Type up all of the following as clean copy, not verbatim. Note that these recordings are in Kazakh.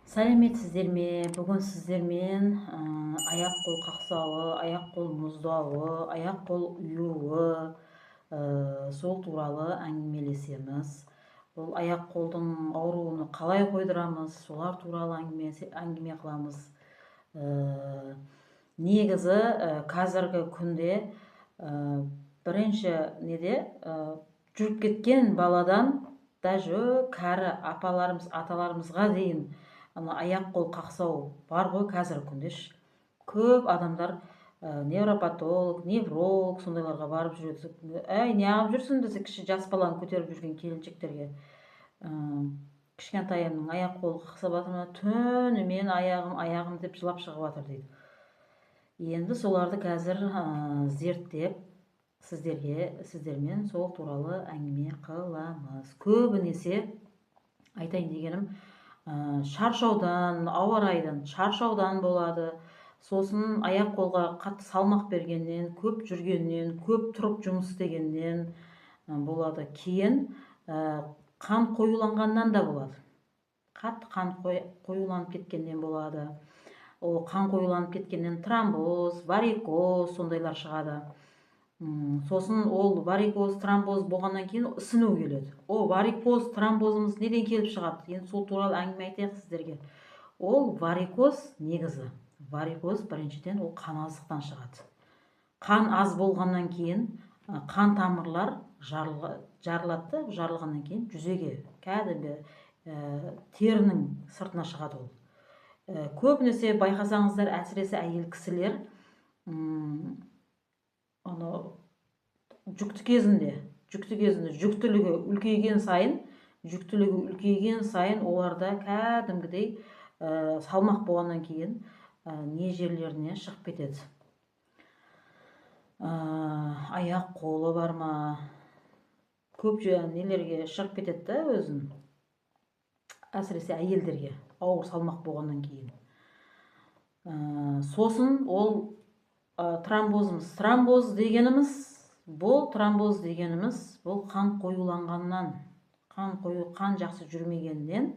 Сәлеметсіздер ме? Бүгін сіздермен аяқ-қол қақсауы, аяқ-қол мұздауы, аяқ-қол ұюы, сол туралы әңгімелесеміз. Бұл аяқ-қолдың ауруын қалай қойдырамыз, солар туралы әңгіме қыламыз. Негізі қазіргі күнде бірінші жүріп кеткен баладан даже кәрі апаларымыз, аталарымызға дейін аяқ-қол қақсау бар ғой қазіргі күнде. Көп адамдар невропатолог, невролог сондайларға барып жүреді. Неғып жүрсің десе, кіші жас баланы көтеріп жүрген келіншектерге кішкентайымның аяқ-қолы қақсап жатыр ма, түнімен аяғым деп жылап шығып жатыр дейді. Енді соларды қазір зерттеп сіздермен сол туралы әңгіме қыламыз. Көбінесе айтайын дегенім, шаршаудан, ауа райдан шаршаудан болады. Сосын аяқ-қолға қатты салмақ бергеннен, көп жүргеннен, көп тұрып жұмыс істегеннен болады. Кейін қан қоюланғаннан да болады. Қатты қан қоюланып кеткеннен болады. Ол қан қоюланып кеткеннен тромбоз, варикоз сондайлар шығады. Сосын ол варикоз, тромбоз болғаннан кейін ісіну келеді. Варикоз, тромбозымыз неден келіп шығады? Енді сол туралы әңгіме айтайық сіздерге. Ол варикоз негізі. Варикоз біріншіден ол қан аздықтан шығады. Қан аз болғаннан кейін қан тамырлар жарылады, жарылғаннан кейін жүзеге, кәдімгі терінің сыртына шығады ол. Көбінесе байқасаңыздар, әсіресе әйел кісілер жүкті кезінде жүктілігі үлкейген сайын оларда кәдімгідей салмақ болғаннан кейін не жерлеріне шығып кетеді. Аяқ қолы бар ма, көп нелерге шығып кетеді өзін, әсіресе әйелдерге ауыр салмақ болғаннан кейін. Сосын ол тромбозымыз. Тромбоз дегеніміз бұл қан қоюланғаннан, қан жақсы жүрмегеннен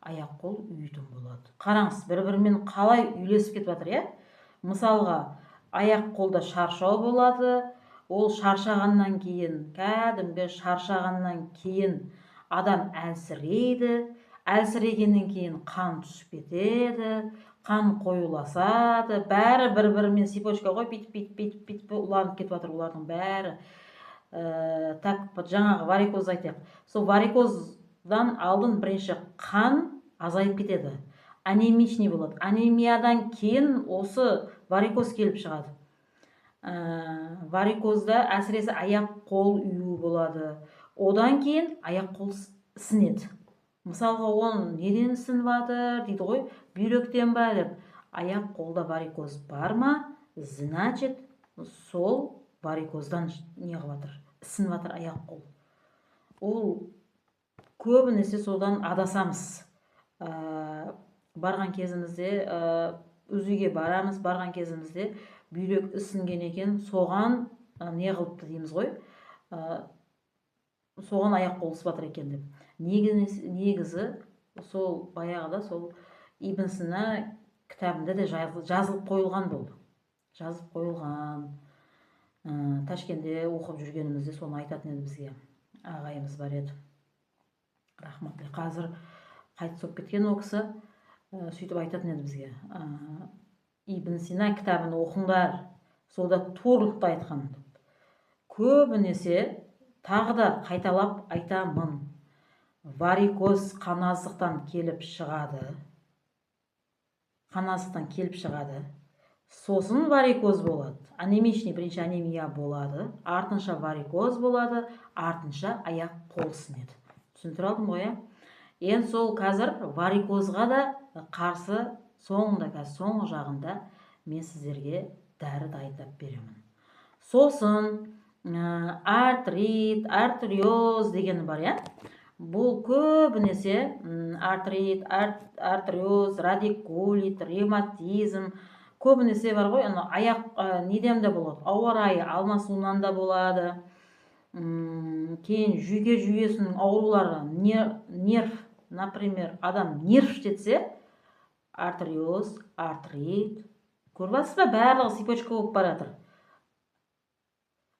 аяқ-қол үйітін болады. Қараңыз, бір-бірімен қалай үйлесіп кетіп жатыр, Мысалға, аяқ-қолда шаршау болады. Ол шаршағаннан кейін адам әлсірейді. Әлсірегеннен кейін қан түсіп кетеді, қан қоюласады, бәрі бір-бірімен цепочка ғой, бүйтіп уланып кетіп жатыр олардың бәрі. Жаңағы варикоз айтайық. Сол варикоздан алдын бірінші қан азайып кетеді, анемичный болады. Анемиядан кейін осы варикоз келіп шығады. Варикозда әсіресе аяқ-қол үю болады. Одан кейін аяқ-қол ісінеді. Мысалға, оның неден ісініп жатыр дейді ғой, бүйректен ба деп. Аяқ-қолда варикоз бар ма, значит, сол варикоздан неғып жатыр, ісініп жатыр аяқ-қол. Ол көбінесе содан адасамыз. Барған кезімізде, үзуге барамыз, барған кезімізде бүйрек ісінген екен, соған не қылыпты дейміз ғой, соған аяқ-қол ісіп жатыр екен деп. Негізі сол баяғыда сол Ибн Сина кітабында да жазылып қойылған болды. Жазылып қойылған. Ташкентте оқып жүргенімізде соны айтатын еді бізге. Ағайымыз бар еді. Рахматлы. Қазір қайтыс болып кеткен ол кісі, сөйтіп айтатын еді бізге. Ибн Сина кітабын оқыңдар. Сода турлықты айтқан. Көбінесе тағы да қайталап айтамын. Варикоз қан аздықтан келіп шығады. Сосын варикоз болады. Анемичный бірінші анемия болады, артынша варикоз болады, артынша аяқ-қол ісінеді. Түсіндіре алдым ғой, Енді сол қазір варикозға да қарсы соңғы жағында мен сіздерге дәрі дайындап беремін. Сосын артрит, артриоз дегені бар, Бұл көбінесе артрит, артриоз, радикулит, ревматизм көбінесе бар ғой, аяқ неден де болады, ауа райы алмасуынан да болады. Кейін жүйке жүйесінің аурулары, нерв, например, адам нерв жетсе, Артриоз, артрит. Көріп жатсыз ба? Барлығы цепочка болып бара жатыр.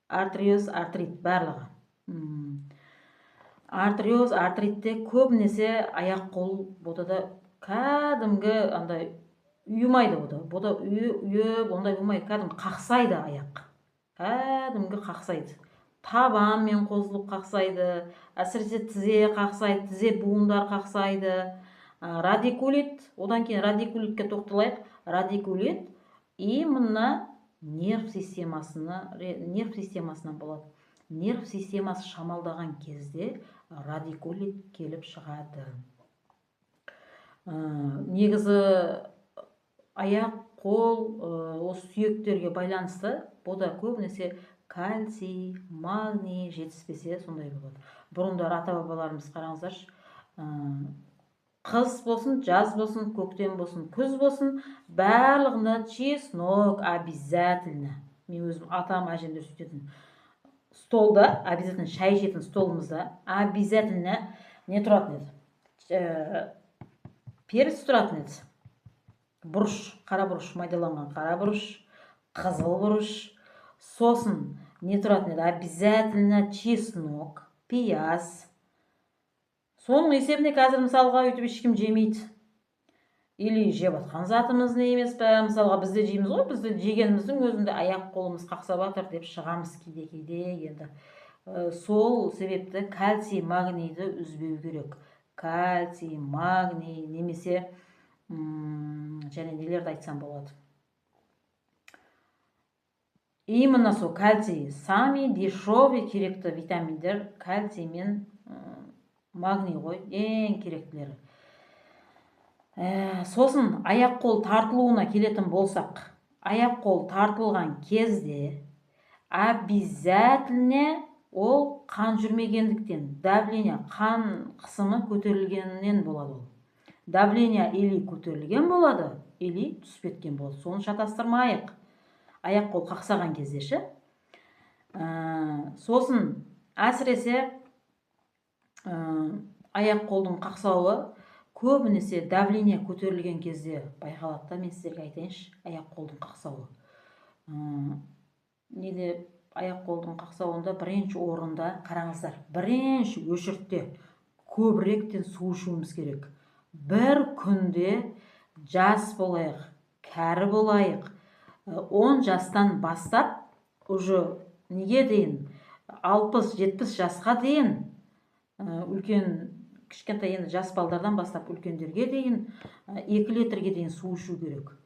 Артриоз, артрит барлығы. Артриоз, артритте көбінесе аяқ қол ботада кәдімгі андай үйімайды бода. Бода үйіп, ондай болмайды, кәдімгі қақсайды аяқ. Кәдімгі қақсайды. Табанмен қосылып қақсайды, әсіресе тізе қақсайды, тізе буындар қақсайды. Радикулит, одан кейін радикулитке тоқталайық. Радикулит именно нерв системасынан болады. Нерв системасы шамалдаған кезде радикулит келіп шығады. Негізі аяқ, қол, осы сүйектерге байланысты бода көбінесе кальций, магний жетіспесе сондай болады. Бұрындар ата-бабаларымыз қараңыздаршы, қыс болсын, жаз болсын, көктем болсын, күз болсын, барлығында чеснок обязательно. Мен өзім атам, әжемдер сөйтетін. Столда, обязательно шай ішетін столымызда обязательно не тұратын еді? Перец тұратын еді. Бұрыш, қара бұрыш, майдаланған қара бұрыш, қызыл бұрыш. Сосын не тұратын еді? Обязательно чеснок, пияз. Соның есебіне қазір мысалға өйтіп ешкім жемейді. Или жеп атқан затымыз не емес пе? Мысалға бізде жейміз ғой, бізде жегеніміздің өзінде аяқ қолымыз қақсап жатыр деп шығамыз кейде енді. Сол себепті кальций, магнийді үзбеу керек. Кальций, магний немесе және нелерді айтсам болады. Именно сол кальций, сами дешевый керекті витаминдер кальций мен магний ғой, ең керектілері. Сосын аяқ қол тартылуына келетін болсақ, аяқ қол тартылған кезде обязательно ол қан жүрмегендіктен, давление, қан қысымы көтерілгеннен болады ол. Давление или көтерілген болады, или түсіп кеткен болады. Соны шатастырмайық. Аяқ қол қақсаған кездеші. Сосын әсіресе аяқ қолдың қақсауы көбінесе давление көтерілген кезде байқалады. Мен сіздерге айтайыншы, аяқ қолдың қақсауы. Неде аяқ қолдың қақсауында бірінші орында қараңыздар, бірінші өшіртте көбіректен су ішуіміз керек. Бір күнде жас болайық, кәрі болайық, 10 жастан бастап, уже неге дейін 60-70 жасқа дейін, үлкен кішкентай енді жас балдардан бастап үлкендерге дейін 2 литрге дейін су ішу керек.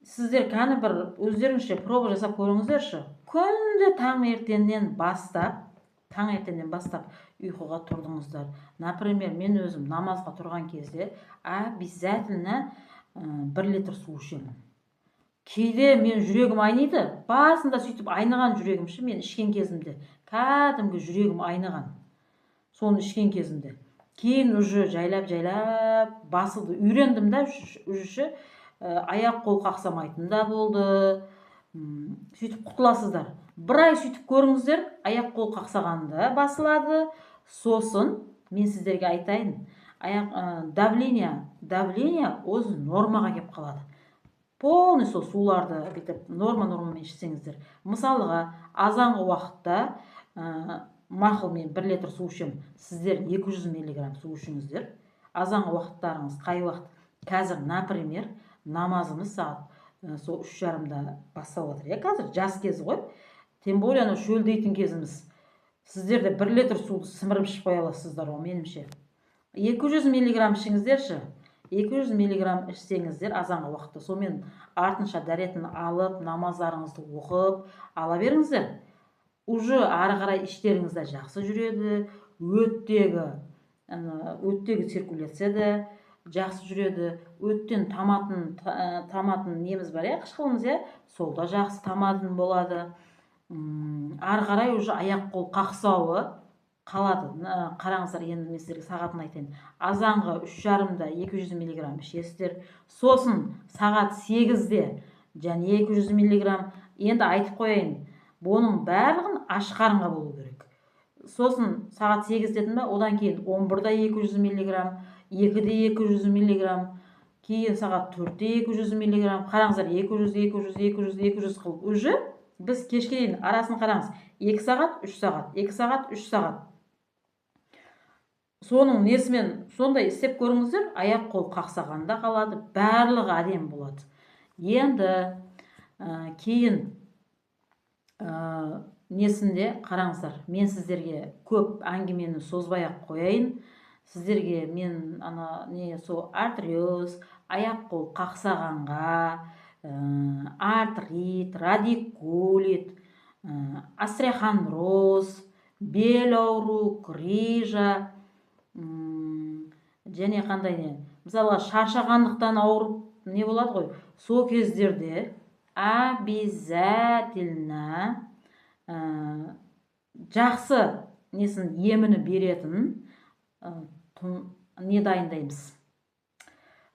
Сіздер кәні бір өздеріңізше проба жасап көріңіздерші. Күнде таңертеңнен бастап ұйқыға тұрдыңыздар. Например, мен өзім намазға тұрған кезде обязательно 1 литр су ішемін. Кейде мен жүрегім айниды, басында сөйтіп айныған жүрегімші, мен ішкен кезімде кәдімгі жүрегім айныған. Соны ішкен кезімде. Кейін уже жайлап басылды. Үйрендім да, уже аяқ қол қақсамайтын да болды. Сөйтіп құтыласыздар. Бір ай сөйтіп көріңіздер, аяқ қол қақсағанда басылады. Сосын мен сіздерге айтайын, давление өзі нормаға кеп қалады. Полностью суларды бітіп норма-нормамен ішсеңіздер. Мысалыға, азанғы уақытта мақылмен 1 литр су ішем, сіздер 200 миллиграмм су ішіңіздер. Азанғы уақыттарыңыз қай уақыт? Қазір, например, намазымыз сағат 3:30-да басталып жатыр. Қазір жас кез ғой. Тем более шөлдейтін кезіміз. Сіздер де 1 литр суды сіміріп ішіп қоя аласыздар ғой, меніңше. 200 миллиграмм ішіңіздерші. 200 миллиграмм ішсеңіздер азанғы уақытта. Сонымен артынша дәретін алып, намаздарыңызды оқып ала беріңіздер. Уже ары қарай іштеріңізді жақсы жүреді, өттегі циркуляция да жақсы жүреді. Өттен таматын неміз бар, қышқылымыз, сол да жақсы таматын болады. Ары қарай уже аяқ қол қақсауы қалады. Қараңыздар, енді мен сіздерге сағатын айтайын. Азанғы 3:30-да 200 миллиграмм ішесіздер. Сосын сағат 8-де және 200 миллиграмм. Енді айтып қойайын, бұның барлығын аш қарынға болу керек. Сосын сағат 8 дедім ба, одан кейін 11-да 200 миллиграмм, 2-де 200 миллиграмм, кейін сағат 4-те 200 миллиграмм. Қараңыздар, 200 қылып. Уже біз кешке дейін арасын қараңыз. 2 сағат, 3 сағат, 2 сағат, 3 сағат. Соның несімен сондай істеп көріңіздер, аяқ қол қақсағанда қалады, барлығы әдемі болады. Енді кейін несінде қараңыздар, мен сіздерге көп әңгімені созбай ақ қояйын. Сіздерге мен со артриоз, аяқ қол қақсағанға, артрит, радикулит, остеохондроз, бел ауру, грыжа, және қандай не, мысалға шаршағандықтан ауырып не болады ғой, сол кездерде обязательно жақсы несін еміні беретін не дайындаймыз,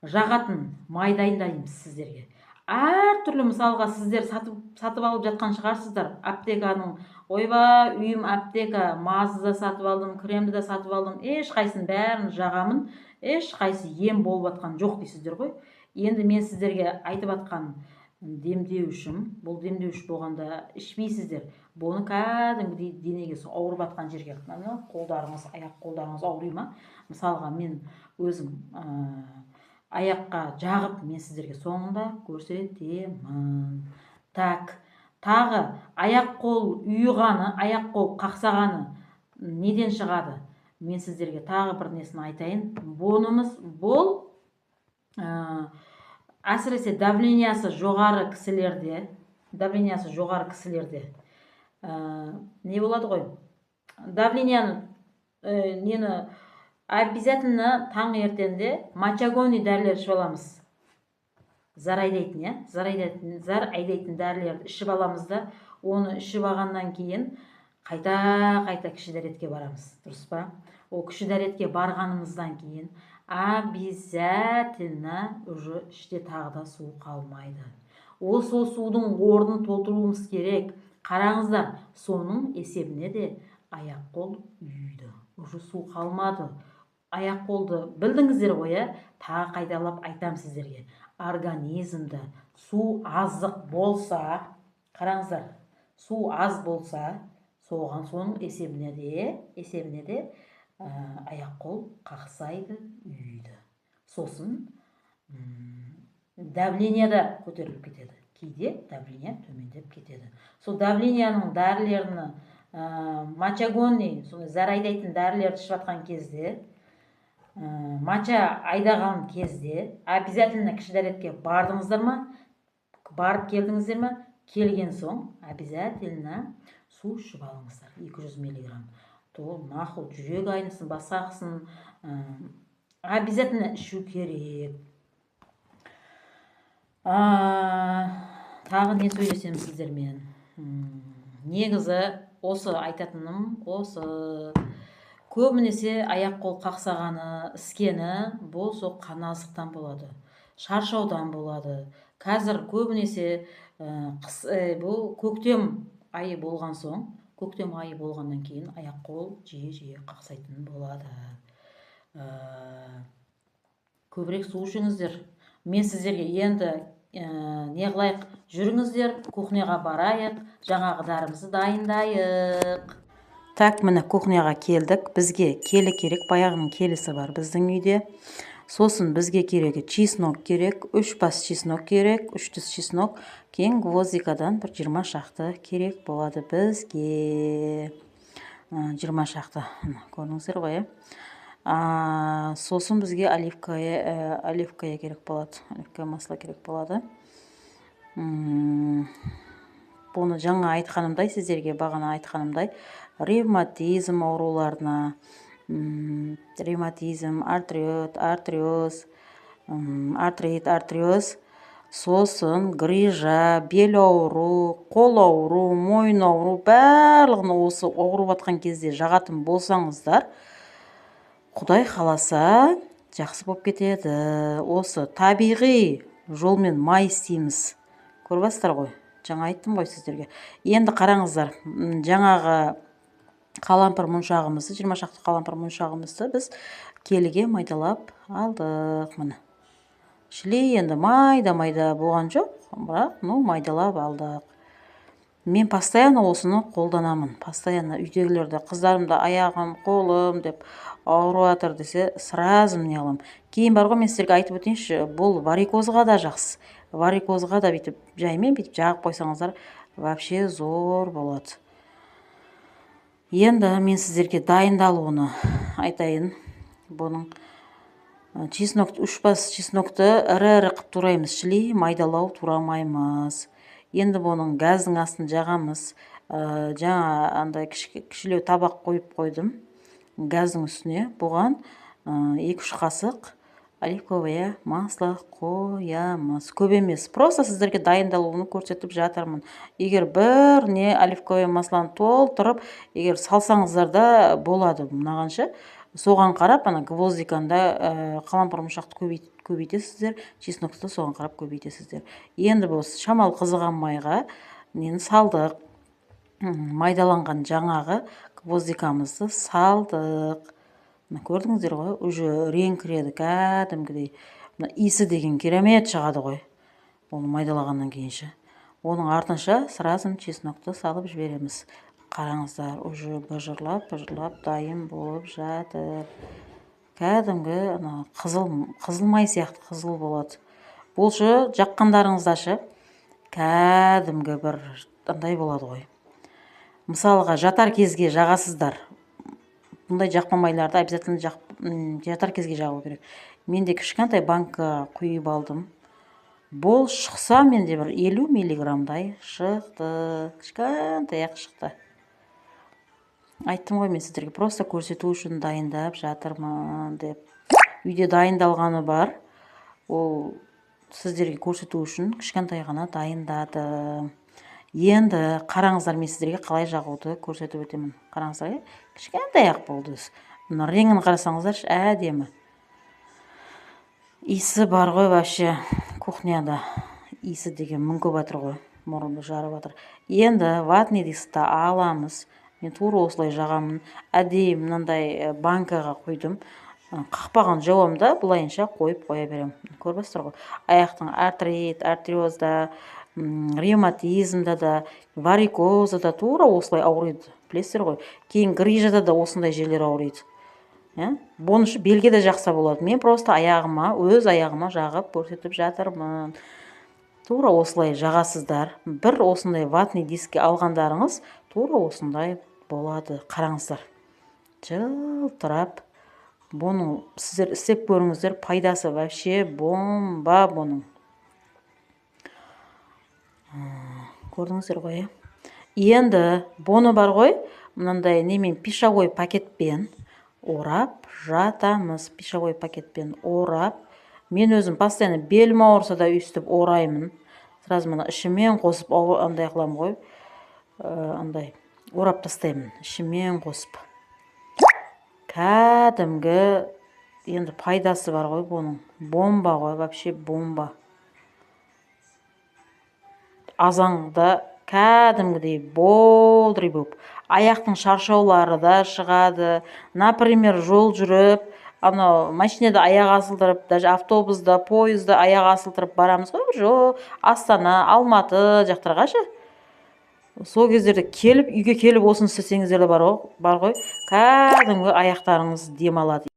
жағатын май дайындаймыз сіздерге. Әртүрлі, мысалға сіздер сатып алып жатқан шығарсыздар аптеканың. Ойба, үйім аптека, мазды да сатып алдым, кремді де сатып алдым, ешқайсының бәрін жағамын, ешқайсы ем болып жатқан жоқ дейсіздер ғой. Енді мен сіздерге айтып жатқан демдеуішім, бұл демдеуіш болғанда ішпейсіздер. Бұны кәдімгідей денеге, ауырып жатқан жерге, қолдарыңыз, аяқ қолдарыңыз ауырый ма? Мысалға мен өзім аяққа жағып мен сіздерге соңында көрсетемін. Тағы аяқ қол үйғаны, аяқ қол қақсағаны неден шығады? Мен сіздерге тағы бір несін айтайын. Бұл әсіресе давлениясы жоғары кісілерде, не болады ғой? Давленияны нені обязательно таң ертеңде мочегонный дәрілер ішіп аламыз. Зар айдайтын дәрілерді ішіп аламыз да, оны ішіп алғаннан кейін қайта кіші дәретке барамыз, дұрыс па? Ол кіші дәретке барғанымыздан кейін обязательно уже іште тағы да су қалмайды. Ол сол судың орнын толтыруымыз керек. Қараңыздар, соның есебіне де аяқ қол үйді. Уже су қалмады. Аяқ қолды білдіңіздер ғой, тағы қайталап айтам сіздерге. Организмді су аздық болса, қараңыздар, су аз болса, соның есебіне де аяқ қол қақсайды, үйді. Сосын давление да көтеріліп кетеді. Кейде давление төмендеп кетеді. Сол давленияның дәрілерін мочегонный, зар айдайтын дәрілерді ішіп жатқан кезде, моча айдаған кезде обязательно кіші дәретке бардыңыздар ма? Барып келдіңіздер ма? Келген соң обязательно су ішіп алыңыздар. 200 миллиграмм. Мақұл, жүрек айнысын, басақсын, обязательно ішу керек. Тағы не сөйлесем сіздермен? Негізі осы айтатыным, осы көбінесе аяқ қол қақсағаны, іскені, бұл сол қаназықтан болады, шаршаудан болады. Қазір көбінесе бұл көктем айы болған соң, көктем айы болғаннан кейін аяқ қол жиі қақсайтын болады. Көбірек су ішіңіздер. Мен сіздерге енді не қылайық, жүріңіздер, кухняға барайық, жаңағы дарымызды дайындайық. Так, міне кухняға келдік. Бізге келі керек, баяғының келісі бар біздің үйде. Сосын бізге керегі чеснок керек, 3 бас чеснок керек, 3 түс чеснок, кейін гвоздикадан бір 20 шақты керек болады бізге. 20 шақты, көрдіңіздер ғой. Сосын бізге оливкая керек болады, оливкая масло керек болады. Бұны жаңа айтқанымдай, сіздерге бағана айтқанымдай, ревматизм ауруларына, ревматизм, артриоз, сосын грыжа, бел ауру, қол ауру, мойын ауру, барлығын осы ауырып жатқан кезде жағатын болсаңыздар, Құдай қаласа жақсы болып кетеді. Осы табиғи жолмен май істейміз. Көрбастар ғой, жаңа айттым ғой сіздерге. Енді қараңыздар, жаңағы қалампыр мұншағымызды, 20 шақты қалампыр мұншағымызды біз келіге майдалап алдық. Міне. шлей енді майда болған жоқ, бірақ майдалап алдық. Мен постоянно осыны қолданамын. Постоянно үйдегілерді, қыздарымда аяғым, қолым деп ауырып жатыр десе, сразу не аламын. Кейін бар ғой, мен сіздерге айтып өтейінші, бұл варикозға да жақсы. Варикозға да бүйтіп жаймен бүйтіп жағып қойсаңыздар, вообще зор болады. Енді мен сіздерге дайындалуын айтайын. Бұның чеснок, 3 бас чеснокты ірі қып тураймыз, шлей майдалау турамаймыз. Енді бұның газдың астын жағамыз. Жаңа андай кішілеу табақ қойып қойдым газдың үстіне. Бұған 2-3 қасық оливковое масло қоямыз. Көп емес, просто сіздерге дайындалуын көрсетіп жатырмын. Егер бір не оливковое масланы толтырып, егер салсаңыздар да болады. Мынағанша соған қарап, ана гвоздиканда қалампыр мұшақты көбейтесіздер, чеснокты соған қарап көбейтесіздер. Енді бұл шамал қызыған майға нені салдық, майдаланған жаңағы гвоздикамызды салдық. Көрдіңіздер ғой, уже реңкіреді кәдімгідей. Иісі деген керемет шығады ғой, оны майдалағаннан кейінше. Оның артынша сразу чеснокты салып жібереміз. Қараңыздар, уже бұжырлап дайын болып жатыр. Кәдімгі қызыл май сияқты қызыл болады. Бұлшы жаққандарыңыздашы кәдімгі бір андай болады ғой. Мысалға жатар кезге жағасыздар. Бұндай жақпа майларды обязательно жатар кезге жағу керек. Менде кішкентай банка құйып алдым. Бұл шықса менде бір 50 миллиграмдай шықты. Кішкентай шықты. Айттым ғой, мен сіздерге просто көрсету үшін дайындап жатырмын деп. Үйде дайындалғаны бар. Ол сіздерге көрсету үшін кішкентай ғана дайындадым. Енді қараңыздар, мен сіздерге қалай жағуды көрсетіп өтемін. Қараңыздар, кішкентай болды. Мына реңін қарасаңыздар, әдемі. Иісі бар ғой, вообще кухняда иісі деген мың көп жатыр ғой, мұрынды жарып жатыр. Енді ватный дискті аламыз. Мен тура осылай жағамын. Әдейі мынандай банкаға қойдым. Қақпаған жауамда бұлайынша қойып қоя берем. Көрбейсіздер ғой. Аяқтың артрит, артериозда, ревматизмда да, варикозда да тура осылай ауырайды. Білесіздер ғой. Кейін грижада да осындай жерлер ауырайды. Бұнышы белге де жақса болады. Мен просто өз аяғыма жағып көрсетіп жатырмын. Тура осылай жағасыздар. Бір осындай ватный дискке алғандарыңыз тура осындай болады. Қараңыздар. Жылтырап. Бұның сіздер істеп көріңіздер, пайдасы вообще бомба бұның. Көрдіңіздер ғой. Енді бұны бар ғой, мынандай немен пищевой пакетпен орап жатамыз. Пищевой пакетпен орап. Мен өзім постоянно белім ауырса да өйстіп ораймын. Сразу мұны ішімен қосып андай қылам ғой. Андай орап тастаймын. Ішімен қосып. Кәдімгі енді пайдасы бар ғой бұның. Бомба ғой, вообще бомба. Азаңда кәдімгідей болдырый болып. Аяқтың шаршаулары да шығады. Например, жол жүріп, машинада аяқ асылдырып, даже автобуста, поезда аяқ асылдырып барамыз ғой, Астана, Алматы жақтарға ше. Сол кездерде үйге келіп осыны істесеңіздер де бар ғой, кәдімгі аяқтарыңыз демалады.